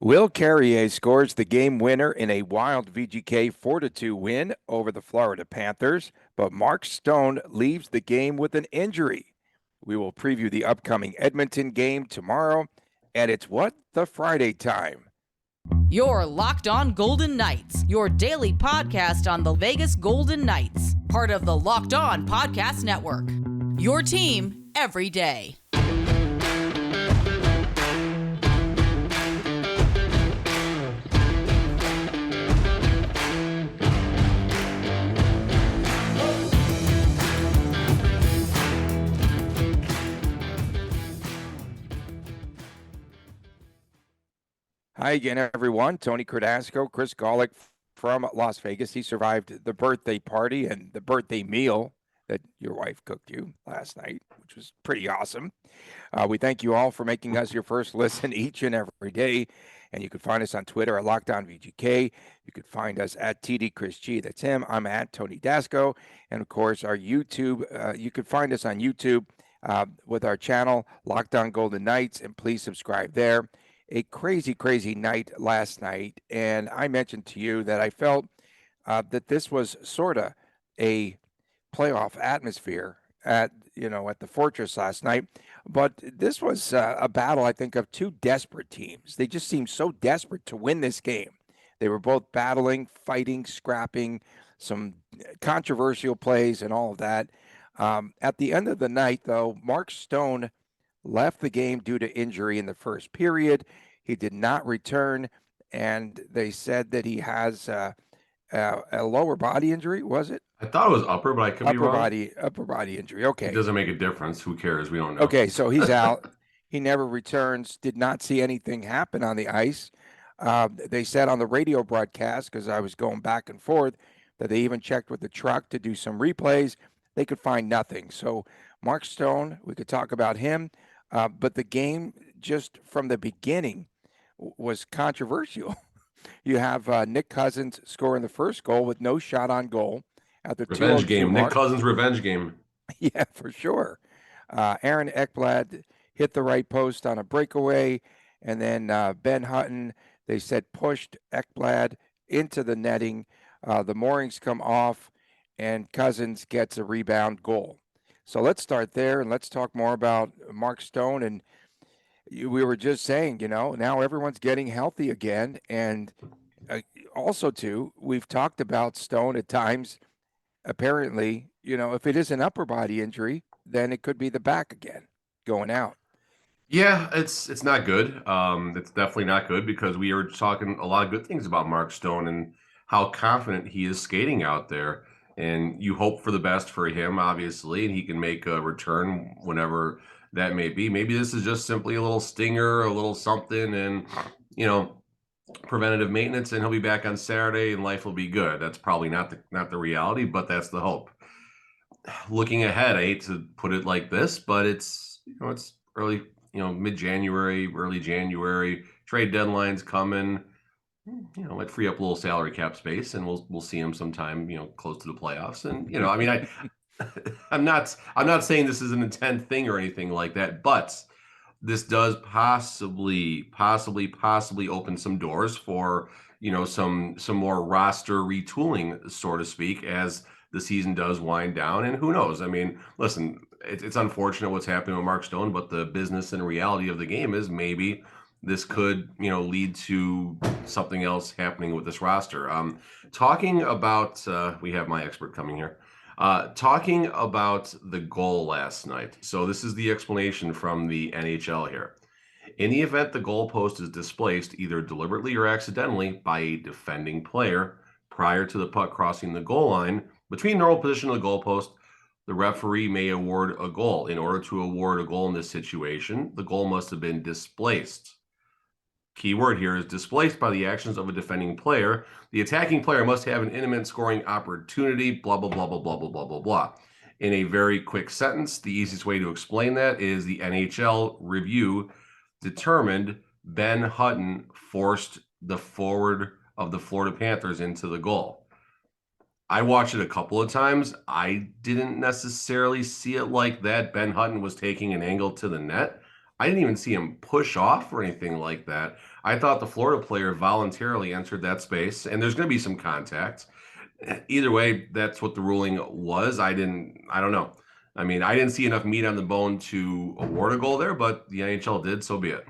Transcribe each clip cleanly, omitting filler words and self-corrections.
Will Carrier scores the game winner in a wild VGK 4-2 win over the Florida Panthers, but Mark Stone leaves the game with an injury. We will preview the upcoming Edmonton game tomorrow, and it's What the Friday time. Your Locked On Golden Knights, your daily podcast on the Vegas Golden Knights, part of the Locked On Podcast Network. Your team every day. Hi again, everyone. Tony Cardasco, Chris Golick from Las Vegas. He survived the birthday party and the birthday meal that your wife cooked you last night, which was pretty awesome. We thank you all for making us your first listen each and every day. And you can find us on Twitter at LockdownVGK. You can find us at TD Chris G. That's him. I'm at Tony Dasco. And of course, our YouTube. You can find us on YouTube with our channel, Lockdown Golden Knights. And please subscribe there. A crazy, crazy night last night. And I mentioned to you that I felt that this was sort of a playoff atmosphere at the Fortress last night. But this was a battle, I think, of two desperate teams. They just seemed so desperate to win this game. They were both battling, fighting, scrapping, some controversial plays and all of that. At the end of the night, though, Mark Stone left the game due to injury in the first period. He did not return, and they said that he has a lower body injury, was it? I thought it was upper, but I could be wrong. Upper body injury. It Okay. doesn't make a difference. Who cares? We don't know. Okay, so he's out. He never returns. Did not see anything happen on the ice. They said on the radio broadcast, because I was going back and forth, that they even checked with the truck to do some replays. They could find nothing. So Mark Stone, we could talk about him, but the game just from the beginning was controversial. You have Nick Cousins scoring the first goal with no shot on goal at the Revenge 2:02 game. mark. Nick Cousins' revenge game. Yeah, for sure. Aaron Ekblad hit the right post on a breakaway, and then Ben Hutton, they said, pushed Ekblad into the netting. The moorings come off, and Cousins gets a rebound goal. So let's start there, and let's talk more about Mark Stone. And we were just saying, now everyone's getting healthy again. And also, too, we've talked about Stone at times. Apparently, if it is an upper body injury, then it could be the back again going out. Yeah, it's not good. It's definitely not good because we are talking a lot of good things about Mark Stone and how confident he is skating out there. And you hope for the best for him, obviously, and he can make a return whenever that may be. Maybe this is just simply a little stinger, a little something, and preventative maintenance, and he'll be back on Saturday, and life will be good. That's probably not the reality, but that's the hope. Looking ahead, I hate to put it like this, but it's early, mid-January, early January. Trade deadline's coming. Might free up a little salary cap space, and we'll see him sometime, close to the playoffs. And I mean, I'm not saying this is an intent thing or anything like that, but this does possibly open some doors for some more roster retooling, so to speak, as the season does wind down. And who knows? I mean, listen, it's unfortunate what's happening with Mark Stone, but the business and reality of the game is maybe this could lead to something else happening with this roster. Talking about we have my expert coming here. Talking about the goal last night. So this is the explanation from the NHL here. In the event the goalpost is displaced either deliberately or accidentally by a defending player prior to the puck crossing the goal line between normal position of the goalpost, the referee may award a goal. In order to award a goal in this situation, the goal must have been displaced. Key word here is displaced by the actions of a defending player. The attacking player must have an imminent scoring opportunity, blah, blah, blah, blah, blah, blah, blah, blah, blah. In a very quick sentence, the easiest way to explain that is the NHL review determined Ben Hutton forced the forward of the Florida Panthers into the goal. I watched it a couple of times. I didn't necessarily see it like that. Ben Hutton was taking an angle to the net. I didn't even see him push off or anything like that. I thought the Florida player voluntarily entered that space, and there's going to be some contact. Either way, that's what the ruling was. I don't know. I mean, I didn't see enough meat on the bone to award a goal there, but the NHL did, so be it.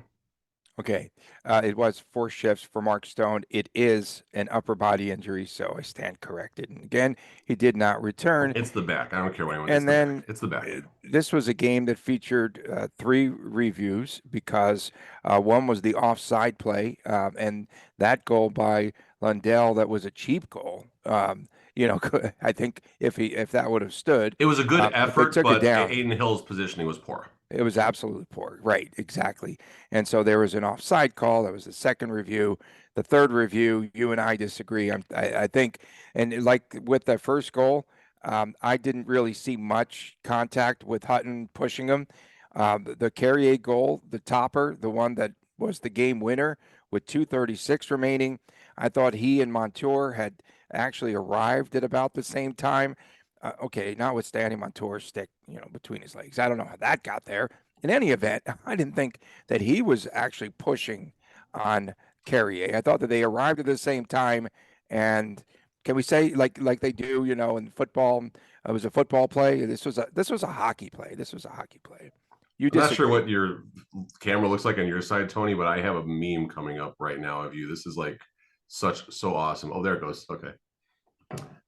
Okay. It was 4 shifts for Mark Stone. It is an upper body injury, so I stand corrected. And again, he did not return. It's the back. I don't care what anyone. And then it's the back. This was a game that featured 3 reviews because one was the offside play, and that goal by Lundell that was a cheap goal. I think if that would have stood, it was a good effort, but down. Aiden Hill's positioning was poor. It was absolutely poor. Right, exactly. And so there was an offside call. That was the second review. The third review, you and I disagree. I think, and like with the first goal, I didn't really see much contact with Hutton pushing him. The Carrier goal, the topper, the one that was the game winner with 2:36 remaining, I thought he and Montour had actually arrived at about the same time. Okay, notwithstanding Montour's stick, between his legs. I don't know how that got there. In any event, I didn't think that he was actually pushing on Carrier. I thought that they arrived at the same time. And can we say like they do, in football? It was a football play. This was a hockey play. This was a hockey play. I'm not sure what your camera looks like on your side, Tony, but I have a meme coming up right now of you. This is like so awesome. Oh, there it goes. Okay.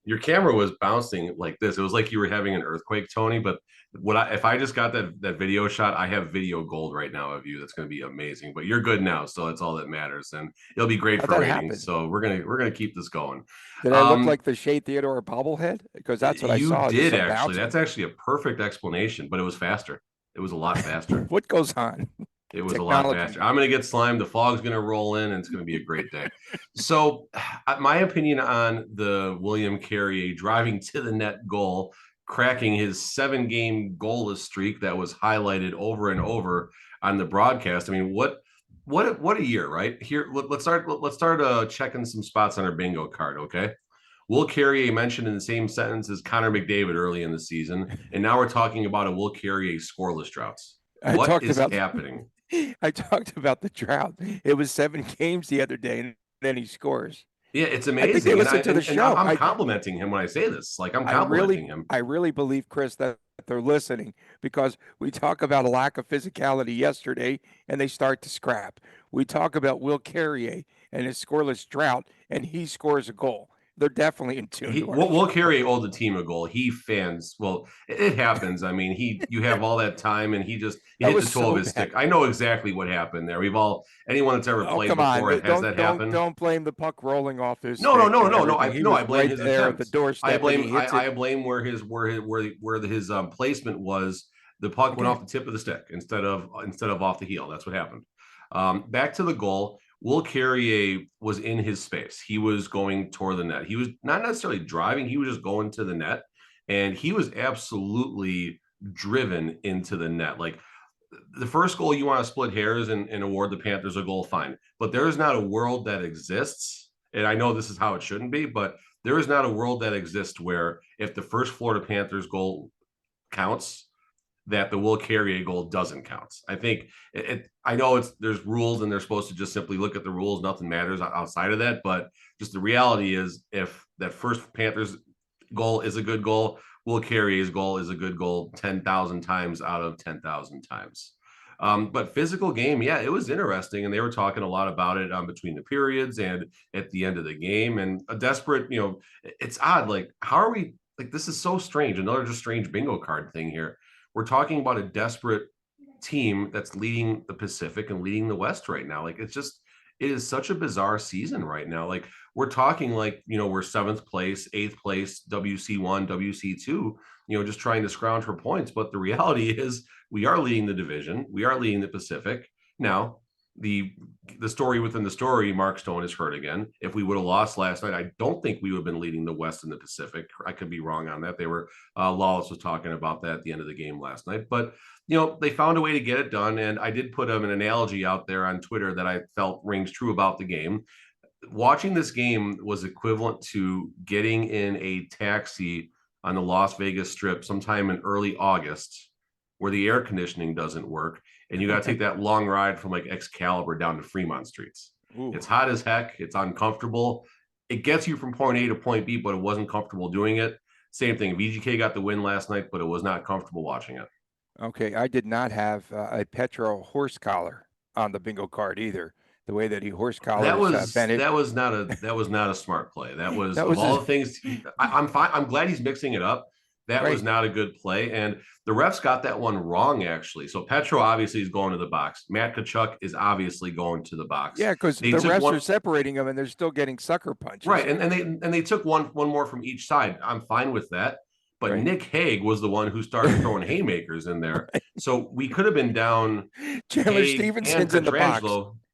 Your camera was bouncing like this. It was like you were having an earthquake, Tony. But if I just got that video shot, I have video gold right now of you. That's going to be amazing. But you're good now, so that's all that matters, and it'll be great for ratings. So we're gonna keep this going. Did I look like the Shea Theodore bobblehead? Because that's what I saw. You did actually. That's actually a perfect explanation, but it was faster. It was a lot faster. What goes on? It was technology. A lot faster. I'm going to get slimed. The fog's going to roll in, and it's going to be a great day. So my opinion on the William Carrier driving to the net goal, cracking his 7-game goalless streak that was highlighted over and over on the broadcast. I mean, what a year, right? Here, let's start checking some spots on our bingo card, okay? Will Carrier mentioned in the same sentence as Connor McDavid early in the season, and now we're talking about a Will Carrier scoreless droughts. What is happening? I talked about the drought. It was 7 games the other day, and then he scores. Yeah, it's amazing. I think they listen to the show. I'm complimenting him when I say this. Like, I'm complimenting him. I really believe, Chris, that they're listening, because we talk about a lack of physicality yesterday, and they start to scrap. We talk about Will Carrier and his scoreless drought, and he scores a goal. They're definitely in tune. Will Carrier owed the team a goal. He fans. Well, it happens. I mean, you have all that time, and he hit the toe of his stick. I know exactly what happened there. Anyone that's ever played before has that happened. Don't blame the puck rolling off his. No. I blame his there at the doorstep. I blame where his placement was. The puck went off the tip of the stick instead of off the heel. That's what happened. Back to the goal. Will Carrier was in his space. He was going toward the net. He was not necessarily driving. He was just going to the net, and he was absolutely driven into the net. Like, the first goal, you want to split hairs and award the Panthers a goal, fine. But there is not a world that exists, and I know this is how it shouldn't be, but there is not a world that exists where if the first Florida Panthers goal counts, that the Will Carrier goal doesn't count. I think I know there's rules, and they're supposed to just simply look at the rules. Nothing matters outside of that. But just the reality is, if that first Panthers goal is a good goal, Will Carrier's goal is a good goal 10,000 times out of 10,000 times. But physical game, yeah, it was interesting. And they were talking a lot about it between the periods and at the end of the game. And a desperate, it's odd. Like, how are we, like, this is so strange. Another just strange bingo card thing here. We're talking about a desperate team that's leading the Pacific and leading the West right now. Like, it is such a bizarre season right now. Like, we're talking like, we're 7th place, 8th place, WC1, WC2, just trying to scrounge for points. But the reality is we are leading the division. We are leading the Pacific. Now, the story within the story, Mark Stone is hurt again. If we would have lost last night, I don't think we would have been leading the West and the Pacific. I could be wrong on that. They were Lawless was talking about that at the end of the game last night. But they found a way to get it done. And I did put an analogy out there on Twitter that I felt rings true about the game. Watching this game was equivalent to getting in a taxi on the Las Vegas Strip sometime in early August, where the air conditioning doesn't work, and you got to take that long ride from like Excalibur down to Fremont streets. Ooh. It's hot as heck. It's uncomfortable. It gets you from point A to point B, but it wasn't comfortable doing it. Same thing. VGK got the win last night, but it was not comfortable watching it. Okay, I did not have a Petro horse collar on the bingo card either. The way that he horse collars Bennett. That was not a smart play. That was That of was all his, the things. I'm fine. I'm glad he's mixing it up. That was right. not a good play, and the refs got that one wrong actually. So Petro obviously is going to the box. Matt Tkachuk is obviously going to the box. Yeah, because the refs are separating them and they're still getting sucker punches. Right, and they took one more from each side. I'm fine with that. But right. Nick Hague was the one who started throwing haymakers in there. Right. So we could have been down Chandler Hague Stevenson's in the box.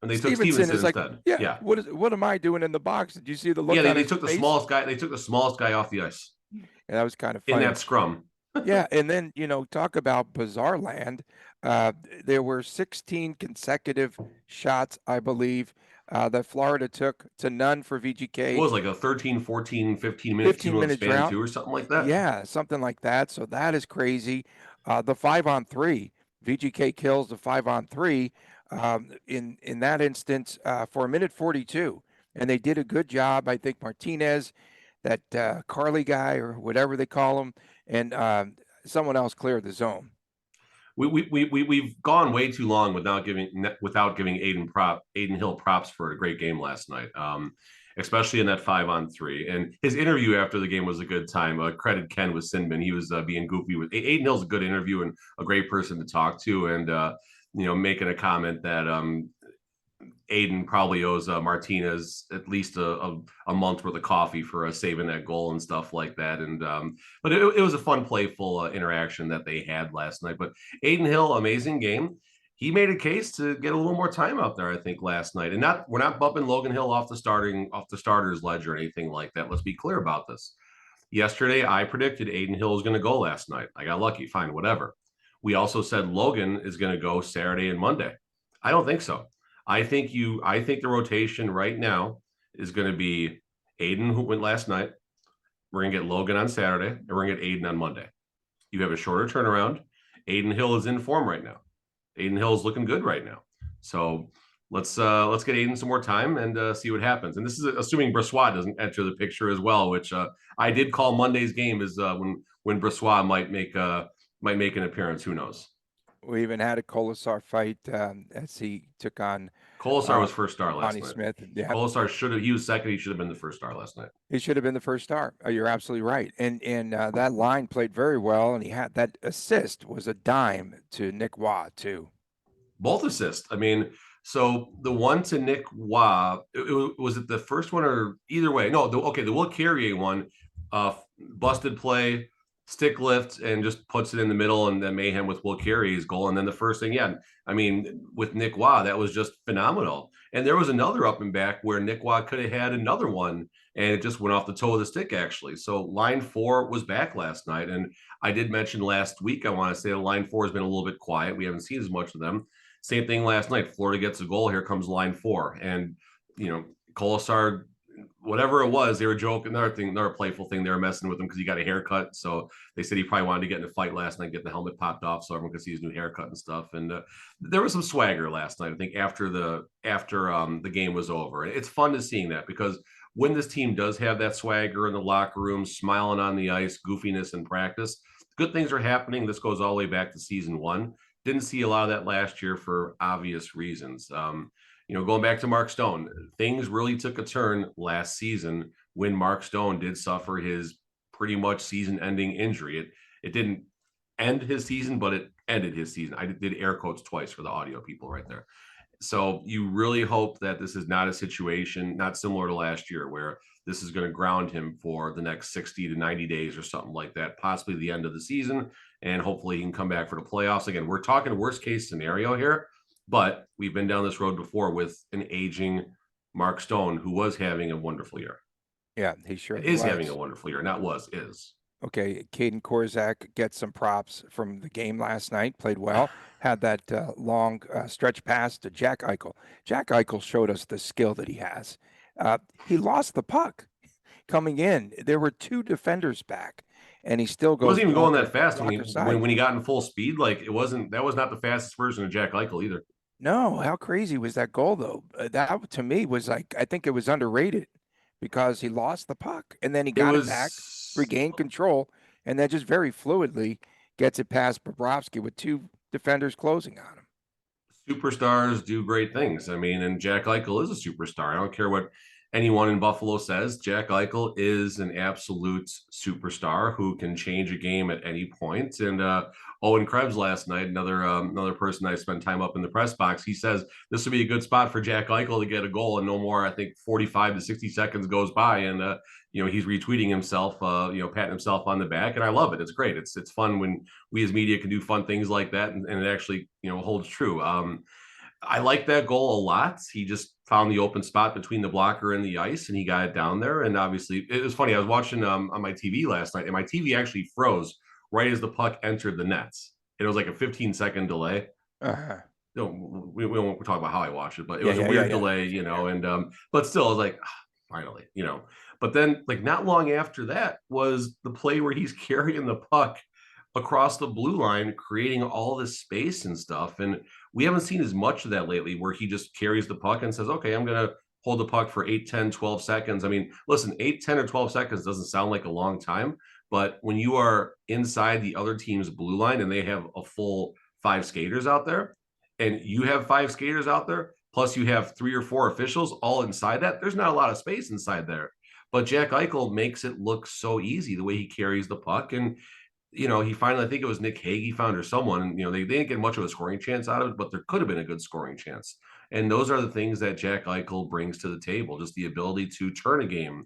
And they took Stevenson is like, instead. Yeah. What am I doing in the box? Did you see the look? Yeah, they took the smallest guy. They took the smallest guy off the ice. Yeah, that was kind of funny. In that scrum. Yeah, and then talk about bizarre land. There were 16 consecutive shots, I believe, that Florida took to none for VGK. It was like a 13, 14, 15 minute span too, or something like that. Yeah, something like that. So that is crazy. The 5-on-3, VGK kills the 5-on-3 in that instance for a minute 42, and they did a good job. I think Martinez, that Carly guy or whatever they call him, and someone else cleared the zone. We've gone way too long without giving Aiden Hill props for a great game last night, especially in that 5-on-3. And his interview after the game was a good time. Credit Ken with Sinman. He was being goofy with Aiden Hill's a good interview and a great person to talk to, and making a comment that Aiden probably owes Martinez at least a month worth of coffee for saving that goal and stuff like that. And but it was a fun, playful interaction that they had last night. But Aiden Hill, amazing game. He made a case to get a little more time out there, I think, last night. And we're not bumping Logan Hill off the starters ledger or anything like that. Let's be clear about this. Yesterday, I predicted Aiden Hill is going to go last night. I got lucky. Fine, whatever. We also said Logan is going to go Saturday and Monday. I don't think so. I think the rotation right now is going to be Aiden, who went last night. We're going to get Logan on Saturday, and we're going to get Aiden on Monday. You have a shorter turnaround. Aiden Hill is in form right now. Aiden Hill is looking good right now. So let's get Aiden some more time and see what happens. And this is assuming Brossoit doesn't enter the picture as well, which I did call Monday's game is when Brossoit might make an appearance. Who knows? We even had a Colasar fight as he took on. Colasar was first star last night. Smith. Yeah. Colasar he was second. He should have been the first star last night. He should have been the first star. You're absolutely right. And that line played very well. And he had that assist was a dime to Nick Waugh too. Both assists. I mean, so the one to Nick Waugh, was it the first one or either way? No, the Will Carrier one, busted play, stick lift, and just puts it in the middle, and then mayhem with Will Carey's goal. And then the first thing, I mean, with Nick Waugh, that was just phenomenal. And there was another up and back where Nick Waugh could have had another one, and it just went off the toe of the stick, actually. So line 4 was back last night. And I did mention last week, I want to say the line 4 has been a little bit quiet. We haven't seen as much of them. Same thing last night. Florida gets a goal. Here comes line 4. And, Colasar, whatever it was, they were joking. Another playful thing. They were messing with him because he got a haircut. So they said he probably wanted to get in a fight last night, get the helmet popped off so everyone could see his new haircut and stuff. And there was some swagger last night, I think, after the game was over. And it's fun to seeing that because when this team does have that swagger in the locker room, smiling on the ice, goofiness in practice, good things are happening. This goes all the way back to season 1. Didn't see a lot of that last year for obvious reasons. Going back to Mark Stone, things really took a turn last season when Mark Stone did suffer his pretty much season-ending injury. It didn't end his season, but it ended his season. I did air quotes twice for the audio people right there. So you really hope that this is not a situation, not similar to last year, where this is going to ground him for the next 60 to 90 days or something like that, possibly the end of the season, and hopefully he can come back for the playoffs. Again, we're talking worst case scenario here, but we've been down this road before with an aging Mark Stone who was having a wonderful year. Yeah, he sure is having a wonderful year. Not was, is. Okay, Caden Korzak gets some props from the game last night. Played well. Had that long stretch pass to Jack Eichel. Jack Eichel showed us the skill that he has. He lost the puck coming in. There were 2 defenders back, and he still goes. He wasn't even going that fast when he got in full speed. Like that was not the fastest version of Jack Eichel either. No, how crazy was that goal though? That to me was like I think it was underrated because he lost the puck and then he It got it back, was regained control, and then just very fluidly gets it past Bobrovsky with two defenders closing on him. superstars do great things. I mean, and Jack Eichel is a superstar. I don't care what anyone in Buffalo says. Jack Eichel is an absolute superstar who can change a game at any point. And Owen Krebs last night, another person I spent time up in the press box, he says this would be a good spot for Jack Eichel to get a goal, and no more. I think 45 to 60 seconds goes by, and he's retweeting himself, patting himself on the back, and I love it. It's great. It's fun when we as media can do fun things like that, and it actually holds true. I like that goal a lot. He just found the open spot between the blocker and the ice, and he got it down there. And obviously, it was funny. I was watching on my TV last night, and my TV actually froze right as the puck entered the nets. It was like a 15-second delay. Uh-huh. We won't talk about how I watched it, but it Yeah, was a yeah, yeah, weird yeah. delay, and but still, I was like, finally. But then, like, not long after that was the play where he's carrying the puck across the blue line, creating all this space and stuff. And we haven't seen as much of that lately, where he just carries the puck and says, okay, I'm going to hold the puck for 8, 10, 12 seconds. I mean, listen, 8, 10, or 12 seconds doesn't sound like a long time, but when you are inside the other team's blue line and they have a full 5 skaters out there, and you have 5 skaters out there, plus you have 3 or 4 officials all inside that, there's not a lot of space inside there. But Jack Eichel makes it look so easy the way he carries the puck. And he finally, I think it was Nick Hagee found or someone, they didn't get much of a scoring chance out of it, but there could have been a good scoring chance. And those are the things that Jack Eichel brings to the table, just the ability to turn a game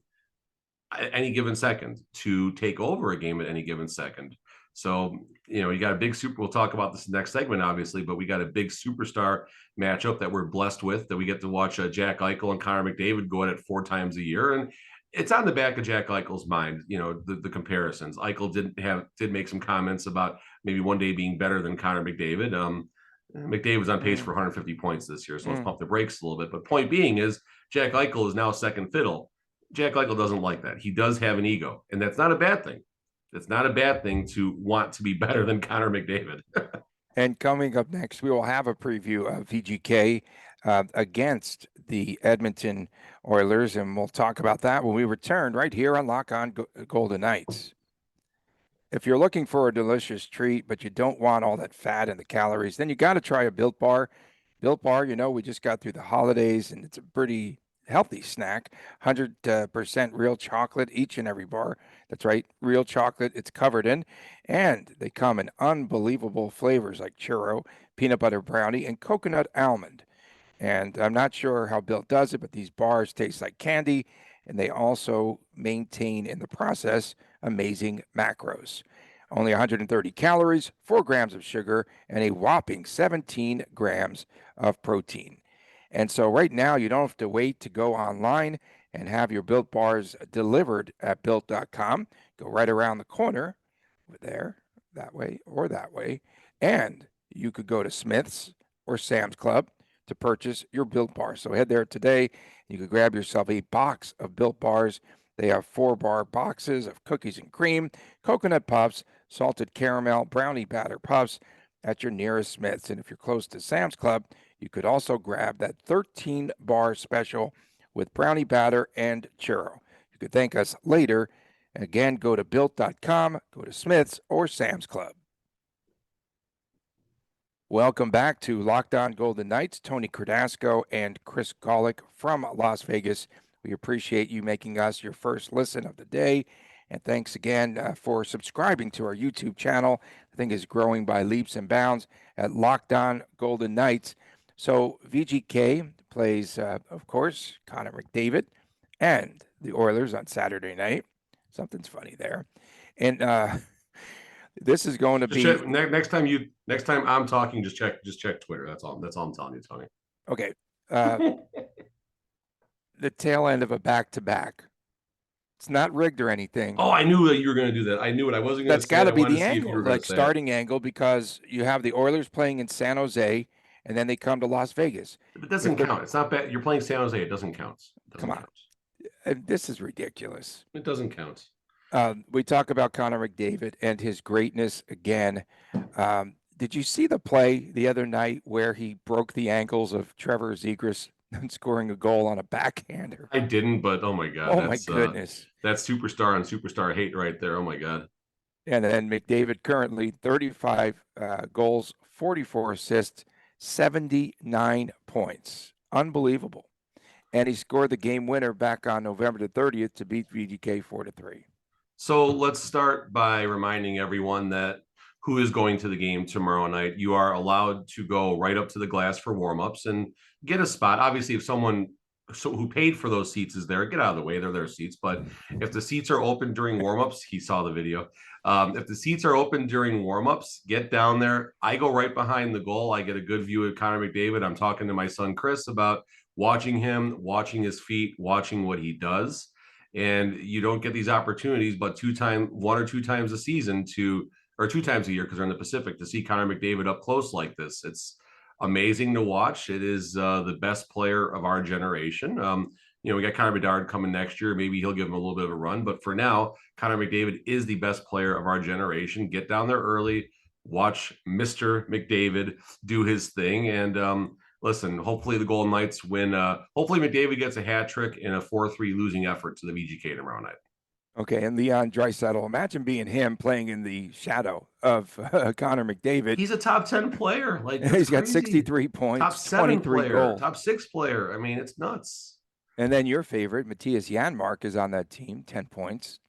at any given second, to take over a game at any given second. So, you got a big we'll talk about this next segment, obviously, but we got a big superstar matchup that we're blessed with, that we get to watch Jack Eichel and Connor McDavid go at it 4 times a year. And it's on the back of Jack Eichel's mind, the comparisons. Eichel did make some comments about maybe one day being better than Connor McDavid. McDavid's on pace for 150 points this year, so let's pump the brakes a little bit. But point being is Jack Eichel is now second fiddle. Jack Eichel doesn't like that. He does have an ego, and that's not a bad thing. It's not a bad thing to want to be better than Connor McDavid. And coming up next, we will have a preview of VGK against the Edmonton Oilers, and we'll talk about that when we return right here on Lock On Golden Knights. If you're looking for a delicious treat, but you don't want all that fat and the calories, then you got to try a Built Bar. Built Bar, we just got through the holidays, and it's a pretty healthy snack. 100% real chocolate, each and every bar. That's right, real chocolate it's covered in. And they come in unbelievable flavors like churro, peanut butter brownie, and coconut almond. And I'm not sure how Built does it, but these bars taste like candy, and they also maintain in the process amazing macros. Only 130 calories, 4 grams of sugar, and a whopping 17 grams of protein. And so right now, you don't have to wait to go online and have your Built bars delivered at Built.com. Go right around the corner over there, that way or that way. And you could go to Smith's or Sam's Club to purchase your Built bar. So head there today. You could grab yourself a box of Built bars. They have 4-bar boxes of cookies and cream, coconut puffs, salted caramel, brownie batter puffs at your nearest Smith's. And if you're close to Sam's Club, you could also grab that 13-bar special with brownie batter and churro. You could thank us later. Again, go to Built.com, go to Smith's or Sam's Club. Welcome back to Locked On Golden Knights. Tony Cardasco and Chris Golick from Las Vegas. We appreciate you making us your first listen of the day. And thanks again for subscribing to our YouTube channel. I think it's growing by leaps and bounds at Locked On Golden Knights. So VGK plays, of course, Connor McDavid and the Oilers on Saturday night. Something's funny there. And this is going to be next time I'm talking, just check Twitter. That's all I'm telling you, Tony. Okay. The tail end of a back-to-back. It's not rigged or anything. Oh, I knew that you were going to do that. I knew it. I wasn't going to say it. That's got to be the to angle, like starting angle, because you have the Oilers playing in San Jose, and then they come to Las Vegas. It doesn't count. It's not bad. You're playing San Jose. It doesn't count. Come on. This is ridiculous. It doesn't count. We talk about Connor McDavid and his greatness again. did you see the play the other night where he broke the ankles of Trevor Zegras scoring a goal on a backhander? I didn't, but oh my God, Oh my goodness. that's superstar and superstar hate right there. Oh my God. And then McDavid currently 35 goals, 44 assists, 79 points. Unbelievable. And he scored the game winner back on November the 30th to beat VGK 4-3. So let's start by reminding everyone that who is going to the game tomorrow night. You are allowed to go right up to the glass for warmups and get a spot. Obviously, if someone who paid for those seats is there, get out of the way. They're their seats. But if the seats are open during warmups, he saw the video. If the seats are open during warmups, get down there. I go right behind the goal. I get a good view of Connor McDavid. I'm talking to my son Chris about watching him, watching his feet, watching what he does. And you don't get these opportunities, but one or two times a season or 2 times a year, because they're in the Pacific, to see Connor McDavid up close like this. It's amazing to watch. It is the best player of our generation. We got Connor Bedard coming next year. Maybe he'll give him a little bit of a run. But for now, Connor McDavid is the best player of our generation. Get down there early, watch Mr. McDavid do his thing. And listen, hopefully the Golden Knights win. Hopefully McDavid gets a hat trick in a 4-3 losing effort to the VGK tomorrow night. Okay, and Leon Draisaitl, imagine being him playing in the shadow of Connor McDavid. He's a top 10 player. He's got 63 points, top 7 23 player, goals. top 6 player. I mean, it's nuts. And then your favorite, Matthias Janmark, is on that team, 10 points.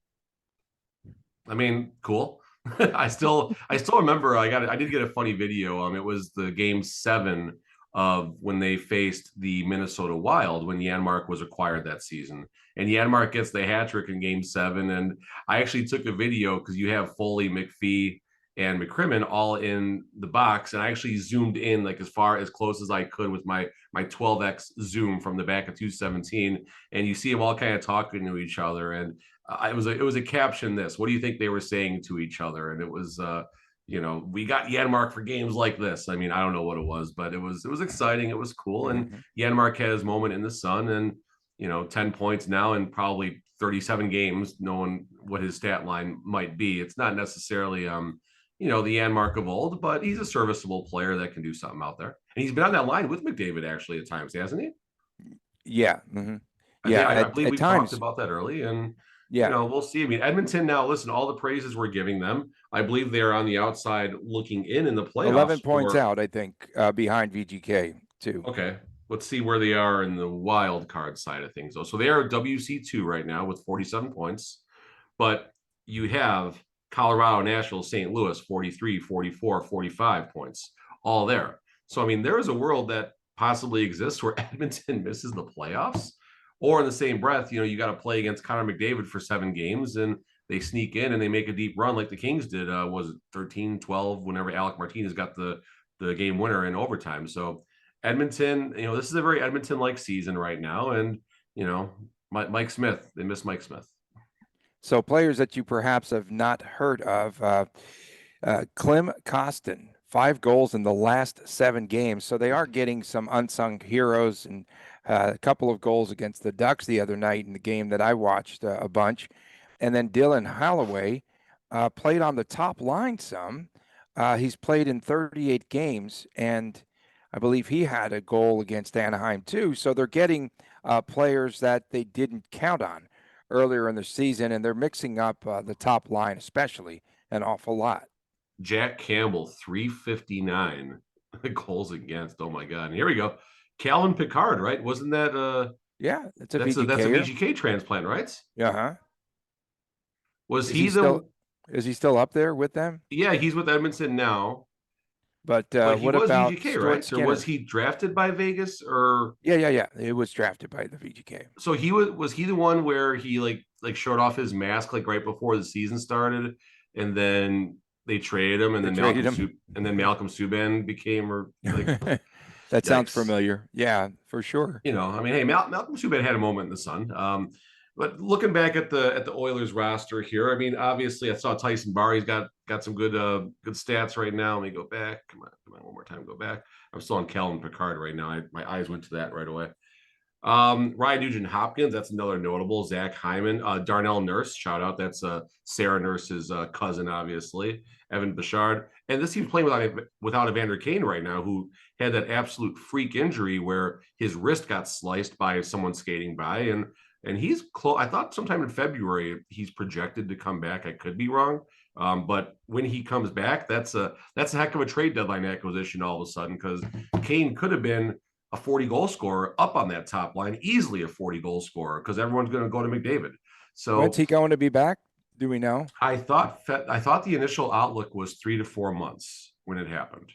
I mean, cool. I still remember I did get a funny video. It was the game 7 of when they faced the Minnesota Wild when Janmark was acquired that season. And Janmark gets the hat trick in game 7. And I actually took a video because you have Foley, McPhee, and McCrimmon all in the box. And I actually zoomed in like as close as I could with my 12x zoom from the back of 217. And you see them all kind of talking to each other. And it was a caption this. What do you think they were saying to each other? And it was we got Janmark for games like this. I mean, I don't know what it was, but it was exciting. It was cool. And Janmark had his moment in the sun and 10 points now in probably 37 games, knowing what his stat line might be. It's not necessarily the Janmark of old, but he's a serviceable player that can do something out there. And he's been on that line with McDavid actually at times, hasn't he? Yeah. Mm-hmm. Yeah. I believe we talked about that early, and we'll see. I mean, Edmonton now, listen, all the praises we're giving them. I believe they're on the outside looking in the playoffs. 11 points out, I think, behind VGK too. Okay. Let's see where they are in the wild card side of things, though. So they are WC2 right now with 47 points, but you have Colorado, Nashville, St. Louis, 43, 44, 45 points, all there. So, I mean, there is a world that possibly exists where Edmonton misses the playoffs, or in the same breath, you got to play against Connor McDavid for 7 games and they sneak in and they make a deep run like the Kings did, was it 13-12 whenever Alec Martinez got the game winner in overtime. So Edmonton, this is a very Edmonton-like season right now. And, Mike Smith, they miss Mike Smith. So players that you perhaps have not heard of, Klim Kostin, 5 goals in the last 7 games. So they are getting some unsung heroes, and a couple of goals against the Ducks the other night in the game that I watched a bunch. And then Dylan Holloway played on the top line some. He's played in 38 games, and I believe he had a goal against Anaheim too. So they're getting players that they didn't count on earlier in the season, and they're mixing up the top line especially an awful lot. Jack Campbell, 359 goals against. Oh my God. And here we go. Calvin Pickard, right? Wasn't that yeah, that's a VGK transplant, right? Uh-huh. Is he still up there with them? Yeah, he's with Edmonton now. But what about VGK, right? Skinner? Or was he drafted by Vegas or Yeah. It was drafted by the VGK. So was he the one where he like showed off his mask like right before the season started, and then they traded him, and then Malcolm Subban became that sounds familiar. Yeah, for sure. Hey, Malcolm Subban had a moment in the sun. But looking back at the Oilers roster here, I mean, obviously I saw Tyson Barrie's got some good stats right now. Let me go back. Come on, one more time, go back. I'm still on Calvin Pickard right now. My eyes went to that right away. Ryan Nugent-Hopkins, that's another notable. Zach Hyman, Darnell Nurse, shout out. That's Sarah Nurse's cousin, obviously. Evan Bouchard. And this team's playing without Evander Kane right now, who had that absolute freak injury where his wrist got sliced by someone skating by. And he's close. I thought sometime in February he's projected to come back. I could be wrong. But when he comes back, that's a heck of a trade deadline acquisition all of a sudden, because Kane could have been a 40 goal scorer up on that top line, easily a 40 goal scorer, because everyone's going to go to McDavid. When's So he going to be back? Do we know? I thought the initial outlook was 3 to 4 months when it happened.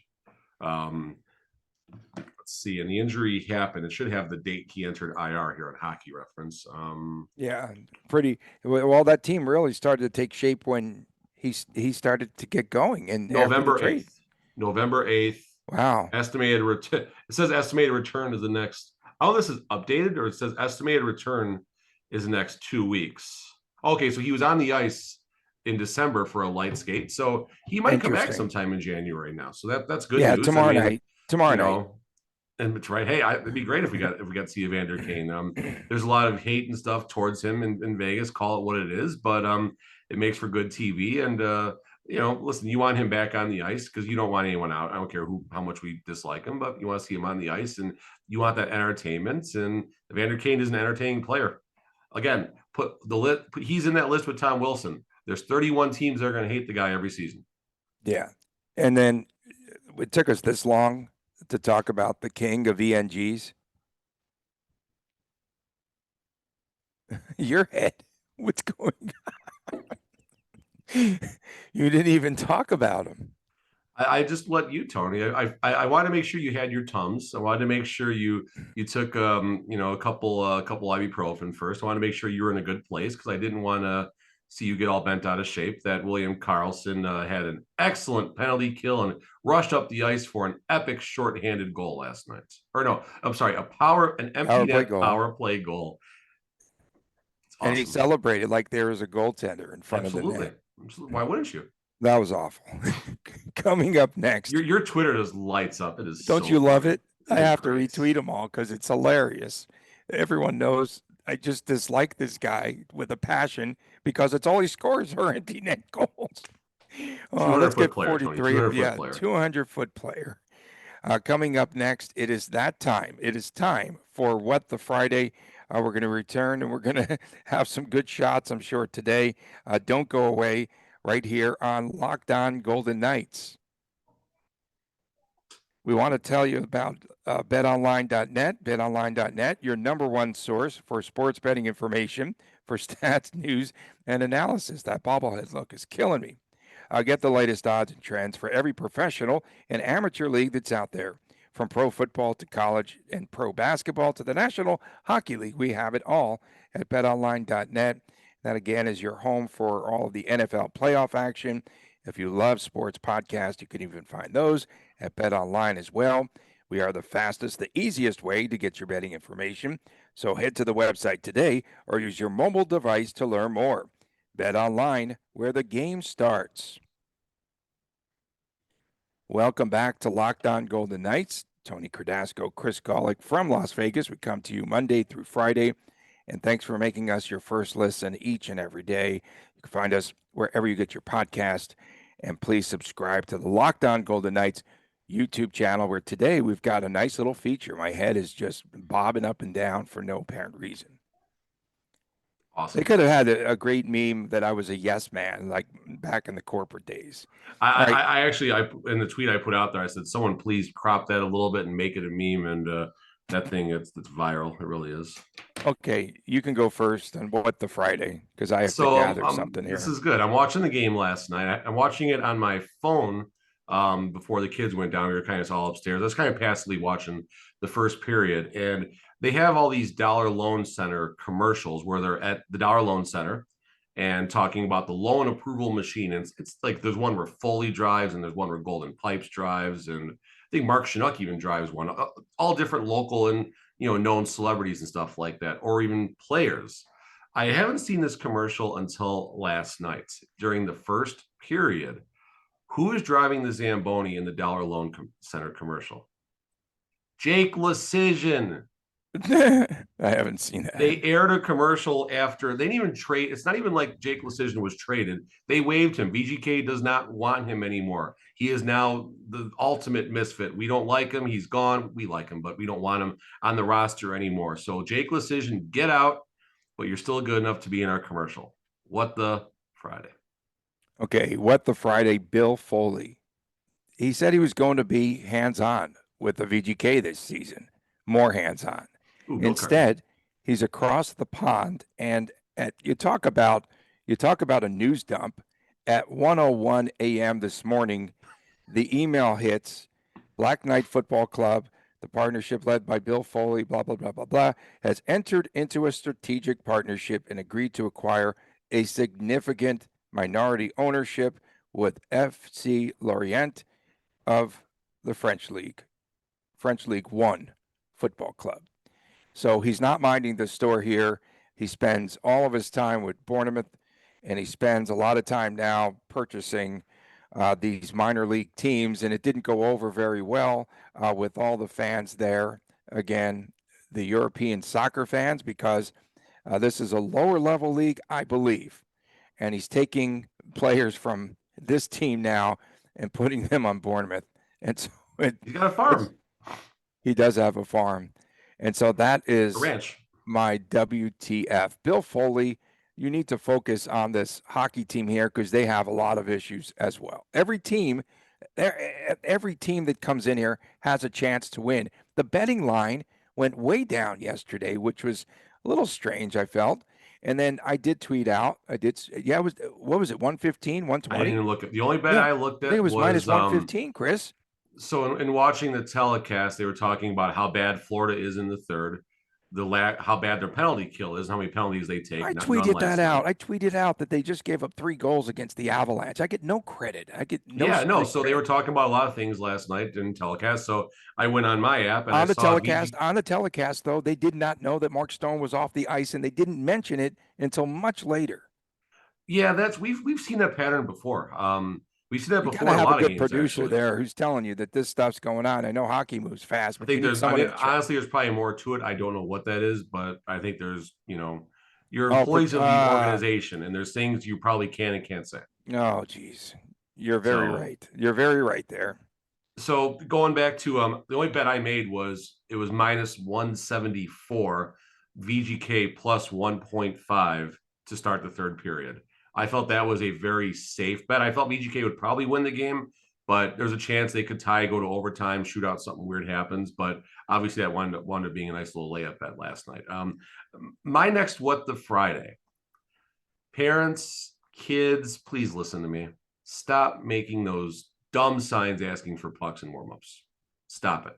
Let's see, and the injury happened. It should have the date he entered IR here on Hockey Reference. Yeah, pretty well. That team really started to take shape when he started to get going, and November after the trade. 8th. November 8th. Wow. Estimated return. It says estimated return is the next. Oh, this is updated, or it says estimated return is the next 2 weeks. Okay, so he was on the ice in December for a light skate, so he might come back sometime in January now. So that's good news. Tomorrow night. Tomorrow night. And it's right. Hey, it'd be great if we got to see Evander Kane. There's a lot of hate and stuff towards him in Vegas. Call it what it is, but it makes for good TV. And listen, you want him back on the ice because you don't want anyone out. I don't care how much we dislike him, but you want to see him on the ice, and you want that entertainment. And Evander Kane is an entertaining player. Again, he's in that list with Tom Wilson. There's 31 teams that are going to hate the guy every season. Yeah, and then it took us this long to talk about the king of ENGs. Your head, what's going on? You didn't even talk about him. I just let you, Tony. I wanted to make sure you had your Tums. I wanted to make sure you took a couple ibuprofen first. I wanted to make sure you were in a good place, because I didn't want to see you get all bent out of shape. That William Karlsson had an excellent penalty kill and rushed up the ice for an epic shorthanded goal last night. Or no, I'm sorry, an empty net power play goal. Awesome. And he celebrated like there was a goaltender in front of the net. Absolutely. Why wouldn't you? That was awful. Coming up next. Your Twitter just lights up. It is. Don't you love it? I have to retweet them all because it's hilarious. Everyone knows I just dislike this guy with a passion because it's all he scores are empty net goals. Let's get 43. 200-foot player. Coming up next, it is that time. It is time for What the Friday. We're going to return, and we're going to have some good shots, I'm sure, today. Don't go away right here on Locked On Golden Knights. We want to tell you about BetOnline.net. BetOnline.net, your number one source for sports betting information, for stats, news, and analysis. That bobblehead look is killing me. Get the latest odds and trends for every professional and amateur league that's out there. From pro football to college and pro basketball to the National Hockey League, we have it all at betonline.net. That, again, is your home for all of the NFL playoff action. If you love sports podcasts, you can even find those at BetOnline as well. We are the fastest, the easiest way to get your betting information. So head to the website today or use your mobile device to learn more. BetOnline, where the game starts. Welcome back to Locked On Golden Knights. Tony Cardasco, Chris Golick from Las Vegas. We come to you Monday through Friday, and thanks for making us your first listen each and every day. You can find us wherever you get your podcast, and please subscribe to the Locked On Golden Knights YouTube channel, where today we've got a nice little feature. My head is just bobbing up and down for no apparent reason. Awesome. They could have had a great meme that I was a yes man, like back in the corporate days. I actually in the tweet I put out there, I said, someone please crop that a little bit and make it a meme. And that thing, it's viral. It really is. Okay, you can go first on What the Friday, because I have to gather something here. This is good. I'm watching the game last night. I'm watching it on my phone before the kids went down. We were kind of all upstairs. I was kind of passively watching the first period, and they have all these Dollar Loan Center commercials where they're at the Dollar Loan Center and talking about the loan approval machine. And it's like there's one where Foley drives, and there's one where Golden Pipes drives, and I think Mark Chinook even drives one. All different local and known celebrities and stuff like that, or even players. I haven't seen this commercial until last night during the first period. Who is driving the Zamboni in the Dollar Loan Center commercial? Jake Lecision. I haven't seen that. They aired a commercial after they didn't even trade. It's not even like Jake Lecision was traded. They waived him. VGK does not want him anymore. He is now the ultimate misfit. We don't like him. He's gone. We like him, but we don't want him on the roster anymore. So Jake Lecision, get out, but you're still good enough to be in our commercial. What the Friday? Okay, what the Friday? Bill Foley. He said he was going to be hands-on with the VGK this season, more hands-on. Ooh, go Instead, he's across the pond, and you talk about a news dump. At 1:01 a.m. this morning, the email hits Black Knight Football Club. The partnership led by Bill Foley, blah, blah, blah, blah, blah, has entered into a strategic partnership and agreed to acquire a significant minority ownership with FC Lorient of the French League One football club. So he's not minding the store here. He spends all of his time with Bournemouth, and he spends a lot of time now purchasing these minor league teams, and it didn't go over very well with all the fans there. Again, the European soccer fans, because this is a lower level league, I believe, and he's taking players from this team now and putting them on Bournemouth. And so he's got a farm. He does have a farm. And so that is a ranch. My WTF. Bill Foley, you need to focus on this hockey team here because they have a lot of issues as well. Every team that comes in here has a chance to win. The betting line went way down yesterday, which was a little strange, I felt. And then I did tweet out. What was it, 115, 120? I didn't even look at the only bet I looked at. I think it was minus 115, Chris. So in watching the telecast, they were talking about how bad Florida is in the third, how bad their penalty kill is, how many penalties they take. I tweeted that out. I tweeted out that they just gave up 3 goals against the Avalanche. I get no credit. So they were talking about a lot of things last night in telecast. So I went on my app and on the telecast, though, they did not know that Mark Stone was off the ice, and they didn't mention it until much later. Yeah, we've seen that pattern before. We've seen that before. You have a lot a good of games, producer actually. there who's telling you that this stuff's going on. I know hockey moves fast, but I think honestly, there's probably more to it. I don't know what that is, but I think there's, you're employees of the organization, and there's things you probably can and can't say. Oh, geez. You're very right. You're very right there. So going back to the only bet I made was minus 174, VGK plus 1.5 to start the third period. I felt that was a very safe bet. I felt VGK would probably win the game, but there's a chance they could tie, go to overtime, shoot out, something weird happens. But obviously that wound up being a nice little layup bet last night. My next What the Friday. Parents, kids, please listen to me. Stop making those dumb signs asking for pucks and warm-ups. Stop it.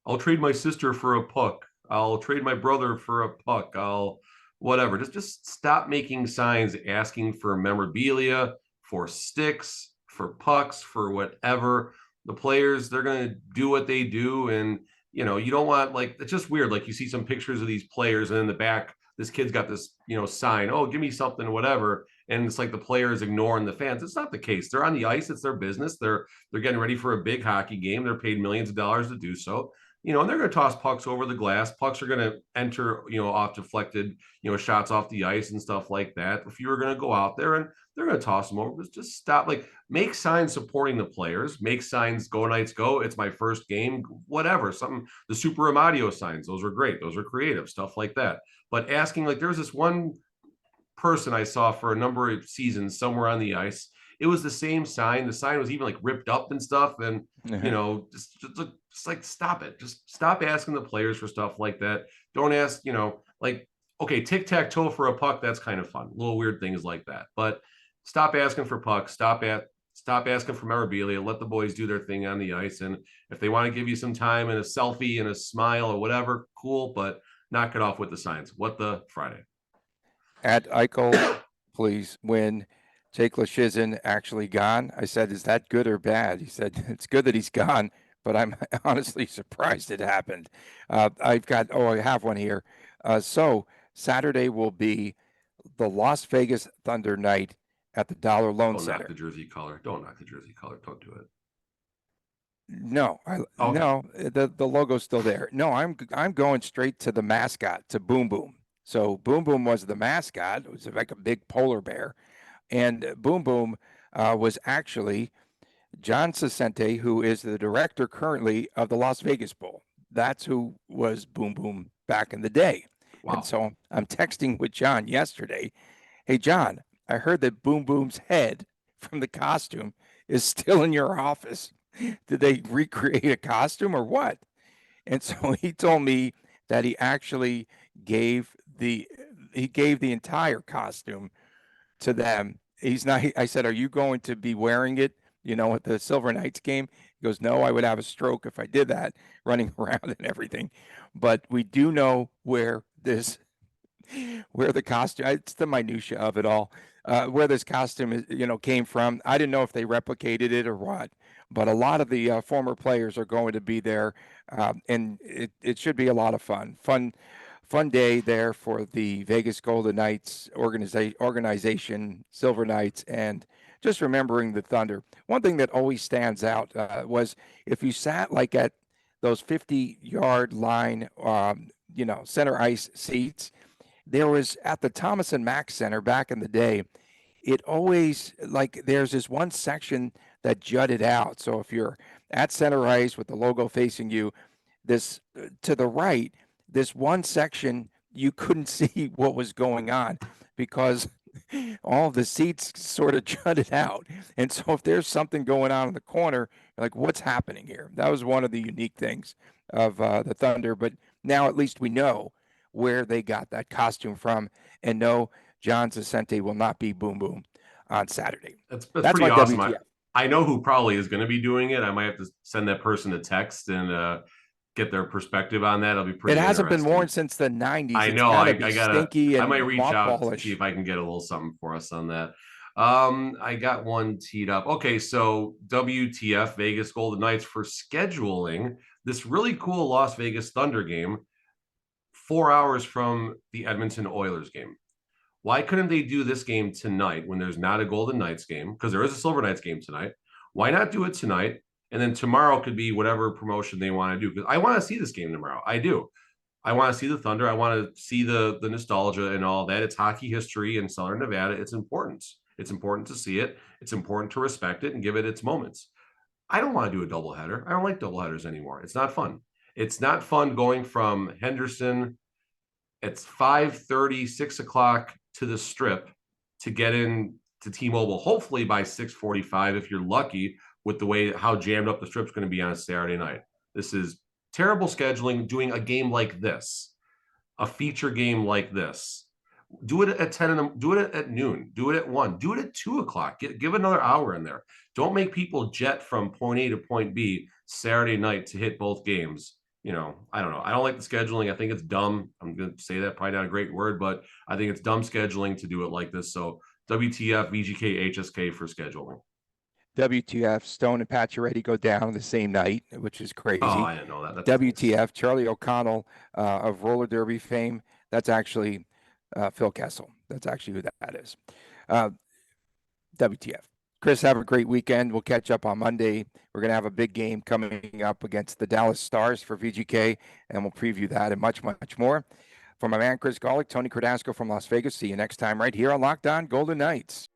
I'll trade my sister for a puck. I'll trade my brother for a puck. I'll whatever. Just stop making signs asking for memorabilia, for sticks, for pucks, for whatever. The players, they're going to do what they do. And, you don't want, it's just weird. Like, you see some pictures of these players, and in the back, this kid's got this, sign, oh, give me something, whatever. And it's like the players ignoring the fans. It's not the case. They're on the ice. It's their business. They're getting ready for a big hockey game. They're paid millions of dollars to do so. And they're going to toss pucks over the glass. Pucks are going to enter, off deflected, shots off the ice and stuff like that. If you were going to go out there, and they're going to toss them over, just stop. Make signs supporting the players. Make signs, go Knights, go. It's my first game, whatever. The Super Amadio signs, those are great. Those are creative, stuff like that. But asking, there was this one person I saw for a number of seasons somewhere on the ice. It was the same sign. The sign was even ripped up and stuff. And, just stop it. Just stop asking the players for stuff like that. Don't ask, okay, tic-tac-toe for a puck. That's kind of fun. Little weird things like that. But stop asking for pucks. Stop asking for memorabilia. Let the boys do their thing on the ice. And if they want to give you some time and a selfie and a smile or whatever, cool. But knock it off with the signs. What the Friday? At Eichel, please win. Jake Lecision actually gone. I said, is that good or bad? He said, it's good that he's gone, but I'm honestly surprised it happened. I have one here. So Saturday will be the Las Vegas Thunder night at the Dollar Loan Center. Don't knock the jersey color. Don't do it. No, Okay. no, the logo's still there. No, I'm going straight to the mascot, to Boom Boom. So Boom Boom was the mascot. It was like a big polar bear, and Boom Boom was actually John Cicente, who is the director currently of the Las Vegas Bowl. That's who was Boom Boom back in the day. And Wow. so I'm texting with John yesterday. Hey, John, I heard that Boom Boom's head from the costume is still in your office. Did they recreate a costume or what? And so he told me that gave the he gave the entire costume to them. He's not. I said, "Are you going to be wearing it? At the Silver Knights game?" He goes, "No, I would have a stroke if I did that, running around and everything." But we do know where the costume. It's the minutia of it all. Where this costume came from. I didn't know if they replicated it or what. But a lot of the former players are going to be there, and it should be a lot of fun. Fun day there for the Vegas Golden Knights organization, Silver Knights, and just remembering the Thunder. One thing that always stands out was if you sat like at those 50-yard line, center ice seats. There was at the Thomas and Mack Center back in the day. It always like there's this one section that jutted out. So if you're at center ice with the logo facing you, this to the right, this one section you couldn't see what was going on because all of the seats sort of jutted out. And so if there's something going on in the corner, you're like, what's happening here? That was one of the unique things of the Thunder. But now at least we know where they got that costume from, and no, John Cicente will not be Boom Boom on Saturday. That's That's pretty my awesome. WTF. I know who probably is going to be doing it. I might have to send that person a text and get their perspective on that. It'll be It pretty hasn't been interesting. worn since the 90s. I It's know. got to I be gotta. stinky I and might reach moth out to see polish. if I can get a little something for us on that. I got one teed up. Okay, so WTF Vegas Golden Knights for scheduling this really cool Las Vegas Thunder game 4 hours from the Edmonton Oilers game. Why couldn't they do this game tonight when there's not a Golden Knights game? Because there is a Silver Knights game tonight. Why not do it tonight? And then tomorrow could be whatever promotion they want to do. Because I want to see this game tomorrow. I do. I want to see the Thunder. I want to see the nostalgia and all that. It's hockey history in Southern Nevada. It's important. It's important to see it. It's important to respect it and give it its moments. I don't want to do a doubleheader. I don't like doubleheaders anymore. It's not fun. It's not fun going from Henderson. It's 5:30, 6 o'clock to the strip to get in to T-Mobile, hopefully by 6:45 if you're lucky with the way how jammed up the strip's going to be on a Saturday night. This is terrible scheduling doing a game like this, a feature game like this. Do it at 10 and do it at noon, do it at 1, do it at 2 o'clock. Give another hour in there. Don't make people jet from point A to point B Saturday night to hit both games. I don't know. I don't like the scheduling. I think it's dumb. I'm going to say that, probably not a great word, but I think it's dumb scheduling to do it like this. So WTF, VGK, HSK for scheduling. WTF, Stone and Pacioretty go down the same night, which is Oh, crazy. I didn't know that. That's WTF, nice. Charlie O'Connell of roller derby fame. That's actually Phil Kessel. That's actually who that is. WTF. Chris, have a great weekend. We'll catch up on Monday. We're going to have a big game coming up against the Dallas Stars for VGK, and we'll preview that and much, much more. For my man, Chris Golick, Tony Cardasco from Las Vegas. See you next time right here on Locked On Golden Knights.